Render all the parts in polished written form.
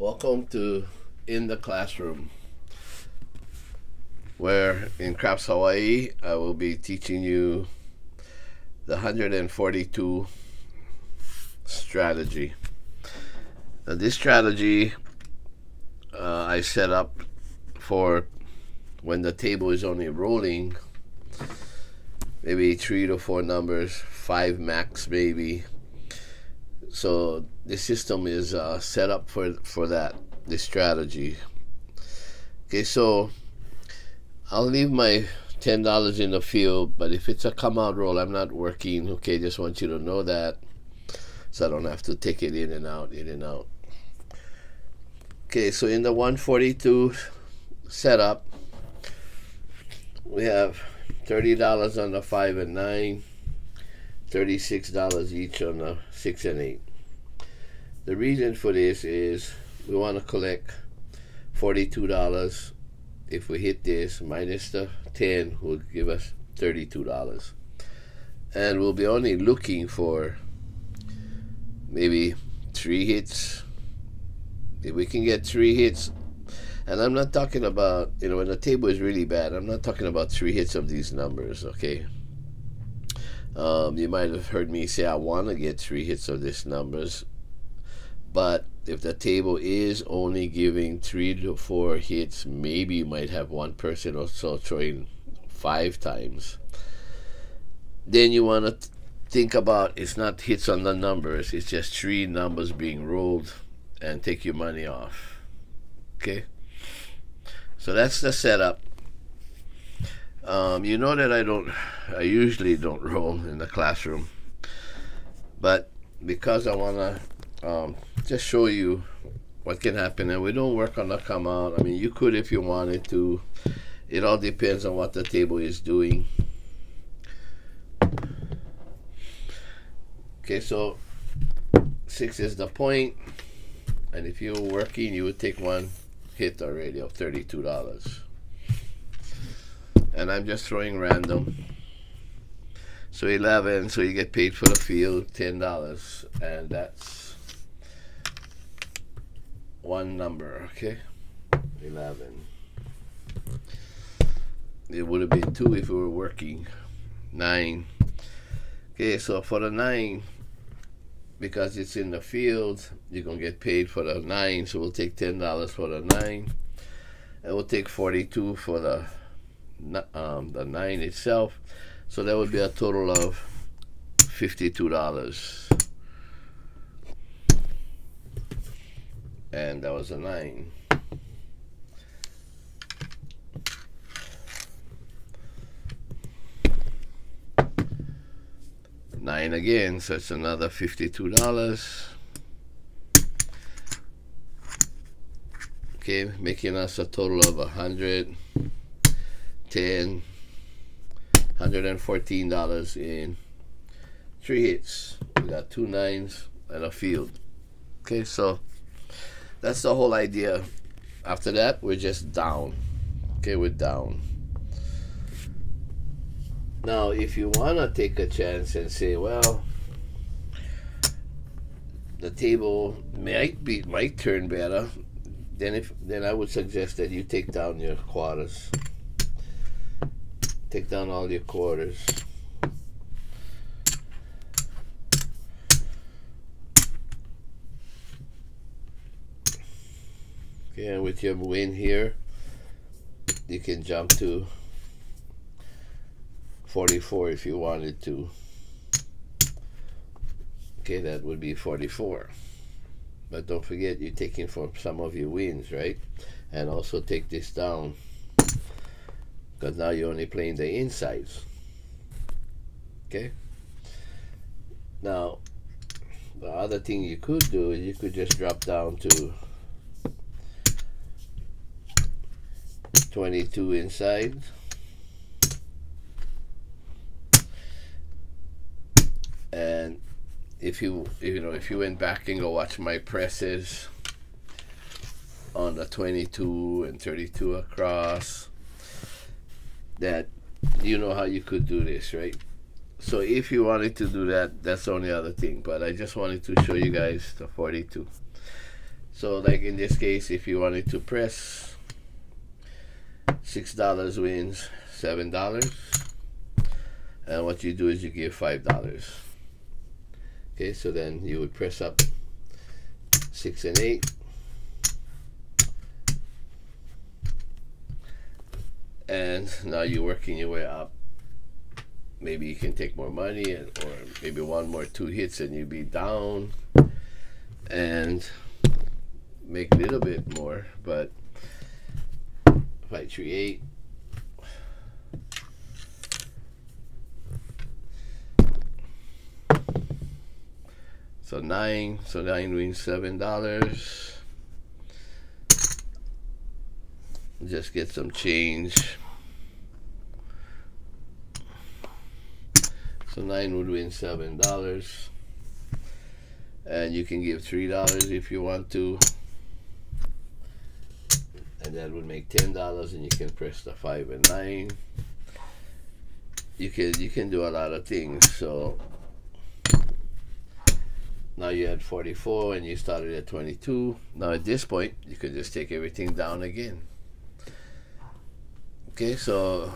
Welcome to In the Classroom, where in Craps Hawaii I will be teaching you the 142 strategy. Now, this strategy I set up for when the table is only rolling, maybe 3 to 4 numbers, 5 max maybe. So the system is set up for this strategy. Okay, so I'll leave my $10 in the field, but if it's a come out roll, I'm not working. Okay, just want you to know that, so I don't have to take it in and out, in and out. Okay, so in the 142 setup, we have $30 on the 5 and 9, $36 each on the 6 and 8. The reason for this is we want to collect $42. If we hit this, minus the 10 will give us $32. And we'll be only looking for maybe 3 hits. If we can get 3 hits, and I'm not talking about, when the table is really bad, I'm not talking about 3 hits of these numbers, okay? You might have heard me say I want to get 3 hits of these numbers, but if the table is only giving 3 to 4 hits, maybe you might have one person or so throwing 5 times. Then you want to think about, it's not hits on the numbers, it's just 3 numbers being rolled, and take your money off. Okay? So that's the setup. You know that I usually don't roll in the classroom, but because I want to just show you what can happen, and we don't work on the come out. I mean, you could if you wanted to. It all depends on what the table is doing. Okay, so 6 is the point, and if you were working, you would take one hit already of $32. And I'm just throwing random. So 11, so you get paid for the field, $10, and that's one number, okay? 11. It would have been 2 if we were working. 9. Okay, so for the 9, because it's in the field, you're gonna get paid for the 9, so we'll take $10 for the 9, and we'll take 42 for the 9 itself. So that would be a total of $52. And that was a 9. Nine again, so it's another $52. Okay, making us a total of $114 in 3 hits. We got 2 9s and a field. Okay, so that's the whole idea. After that, we're just down. Okay, we're down. Now, if you want to take a chance and say, well, the table might turn better, then I would suggest that you take down your quarters. Take down all your quarters. Okay, and with your win here, you can jump to 44 if you wanted to. Okay, that would be 44. But don't forget, you're taking from some of your wins, right? And also take this down, because now you're only playing the insides. Okay? Now, the other thing you could do is you could just drop down to 22 inside. And if you went back and go watch my presses on the 22 and 32 across, that you know how you could do this, right? So if you wanted to do that, that's the only other thing. But I just wanted to show you guys the 42. So like in this case, if you wanted to press, $6 wins $7, and what you do is you give $5. Okay, so then you would press up 6 and 8, and now you're working your way up. Maybe you can take more money, or maybe one more 2 hits and you'll be down and make a little bit more. But 5, 3, 8. So 9. So 9 wins $7. Just get some change. So 9 would win $7, and you can give $3 if you want to, and that would make $10, and you can press the 5 and 9. You can do a lot of things. So now you had 44 and you started at 22. Now at this point you can just take everything down again. Okay, so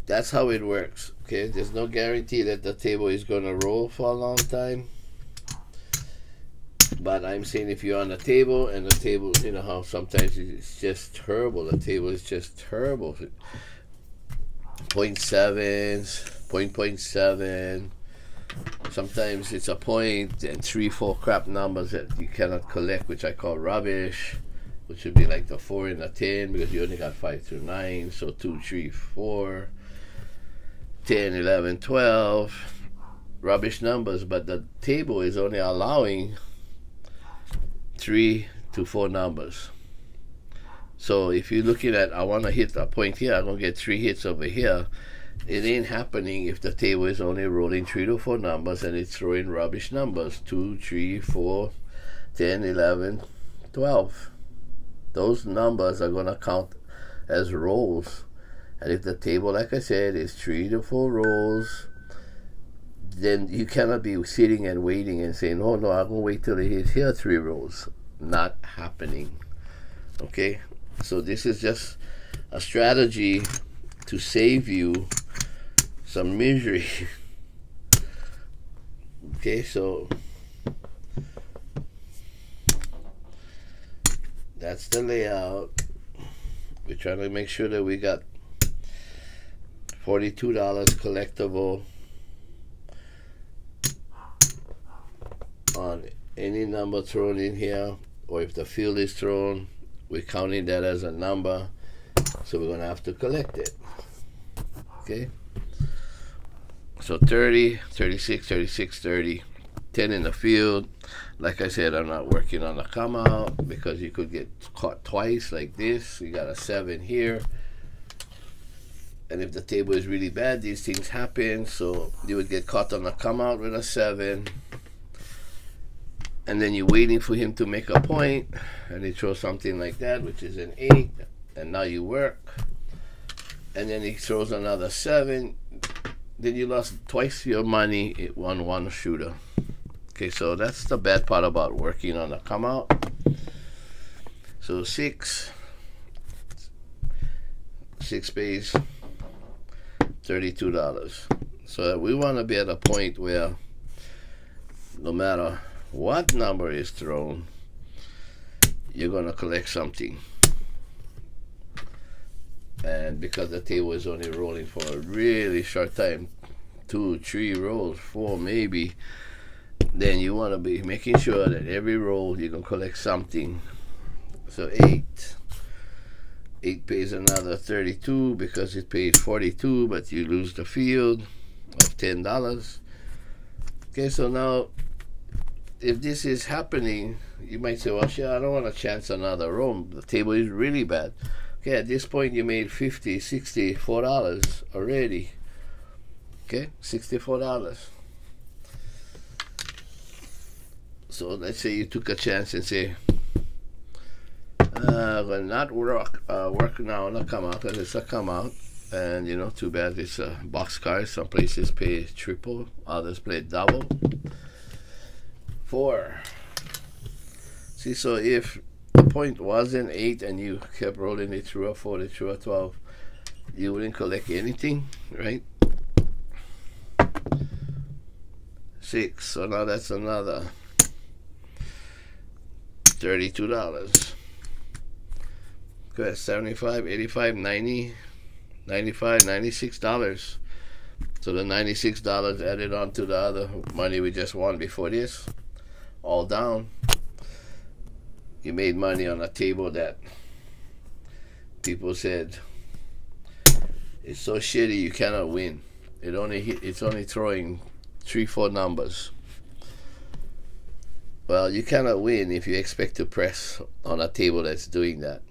that's how it works. Okay, there's no guarantee that the table is gonna roll for a long time, but I'm saying if you're on the table and the table, you know how sometimes it's just terrible. The table is just terrible. 0.7s, 0.7. Sometimes it's a point and 3, 4 crap numbers that you cannot collect, which I call rubbish, which would be like the 4 and the 10, because you only got 5 through 9. So 2, 3, 4, 10, 11, 12, rubbish numbers, but the table is only allowing 3 to 4 numbers. So if you're looking at, I want to hit a point here, I'm going to get 3 hits over here, it ain't happening if the table is only rolling 3 to 4 numbers and it's throwing rubbish numbers, 2, 3, 4, 10, 11, 12. Those numbers are going to count as rolls. And if the table, like I said, is 3 to 4 rolls, then you cannot be sitting and waiting and saying, oh no, I'm going to wait till it hits here 3 rolls. Not happening. Okay? So this is just a strategy to save you some misery. Okay, so that's the layout. We're trying to make sure that we got $42 collectible on any number thrown in here, or if the field is thrown, we're counting that as a number, so we're gonna have to collect it. Okay, so 30, 36, 36, 30, 10 in the field. Like I said, I'm not working on the come out because you could get caught twice like this. You got a 7 here, and if the table is really bad, these things happen. So you would get caught on the come out with a 7, and then you're waiting for him to make a point, and he throws something like that, which is an 8, and now you work, and then he throws another 7, then you lost twice your money. It won 1 shooter. Okay, so that's the bad part about working on the come out. So 6 pays $32. So we want to be at a point where no matter what number is thrown, you're going to collect something. And because the table is only rolling for a really short time, 2, 3 rolls, 4 maybe, then you want to be making sure that every roll you can collect something. So 8 pays another 32 because it pays 42, but you lose the field of $10. Okay, so now if this is happening, you might say, well, shit, I don't want to chance another roll. The table is really bad. Okay, at this point you made $50, $64 already. Okay, $64. So let's say you took a chance and say, I'm gonna not work now on a come out, because it's a come out, and you know, too bad it's a box card. Some places pay triple, others play double. 4. See, so if the point wasn't 8 and you kept rolling it through a 4, through a 12, you wouldn't collect anything, right? 6, so now that's another $32. Good, 75, 85, 90, 95, $96. So the $96 added on to the other money we just won before this, all down. You made money on a table that people said it's so shitty you cannot win. It's only throwing 3-4 numbers. Well, you cannot win if you expect to press on a table that's doing that.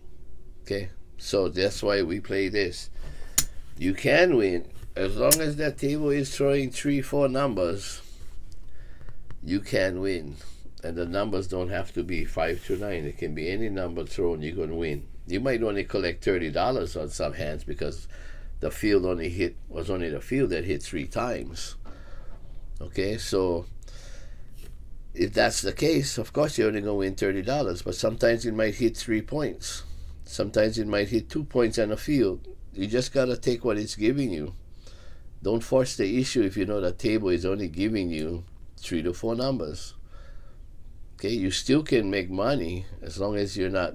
Okay, so that's why we play this. You can win as long as that table is throwing 3-4 numbers. You can win. And the numbers don't have to be 5 to 9. It can be any number thrown, you're going to win. You might only collect $30 on some hands because the field was only the field that hit 3 times. Okay, so if that's the case, of course you're only going to win $30. But sometimes it might hit 3 points. Sometimes it might hit 2 points on the field. You just got to take what it's giving you. Don't force the issue if you know the table is only giving you 3 to 4 numbers. Okay, you still can make money as long as you're not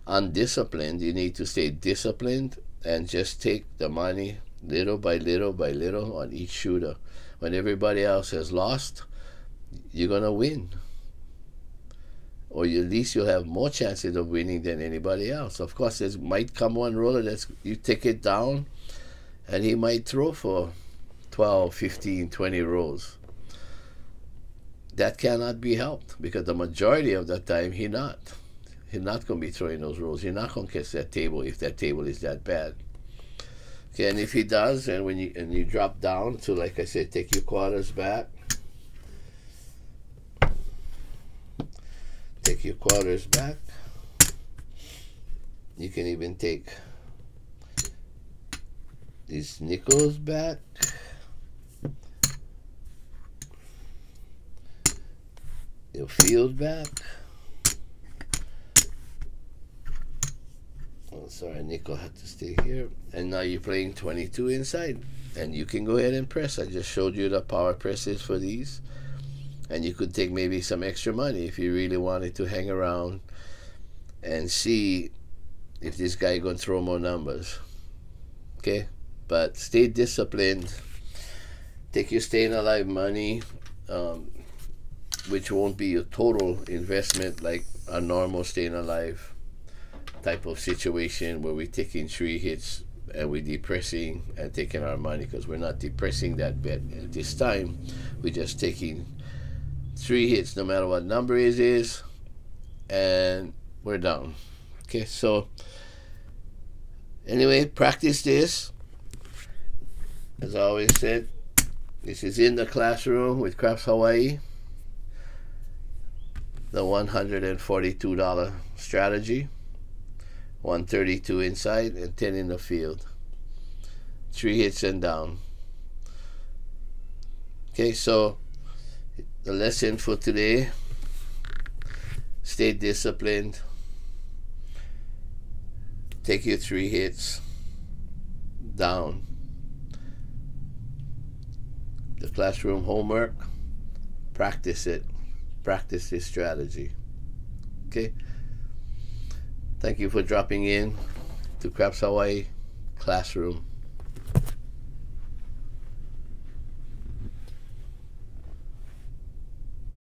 undisciplined. You need to stay disciplined and just take the money little by little by little on each shooter. When everybody else has lost, you're going to win. Or at least you'll have more chances of winning than anybody else. Of course, there might come one roller that's you take it down and he might throw for 12, 15, 20 rolls. That cannot be helped because the majority of the time he's not going to be throwing those rolls. You're not going to catch that table if that table is that bad. Okay, and if he does, and when you drop down to, like I said, take your quarters back. Take your quarters back. You can even take these nickels back. Your field back. Oh, sorry, nickel had to stay here. And now you're playing 22 inside. And you can go ahead and press. I just showed you the power presses for these. And you could take maybe some extra money if you really wanted to hang around and see if this guy going to throw more numbers. Okay? But stay disciplined. Take your staying alive money, which won't be your total investment like a normal staying alive type of situation where we're taking 3 hits and we're depressing and taking our money, because we're not depressing that bet at this time. We're just taking 3 hits no matter what number it is and we're down. Okay, so anyway, practice this. As I always said, this is in the classroom with Craps Hawaii, the $142 strategy. 132 inside and 10 in the field. 3 hits and down. Okay, so the lesson for today: stay disciplined. Take your 3 hits down. The classroom homework, practice it. Practice this strategy. Okay? Thank you for dropping in to Craps Hawaii Classroom.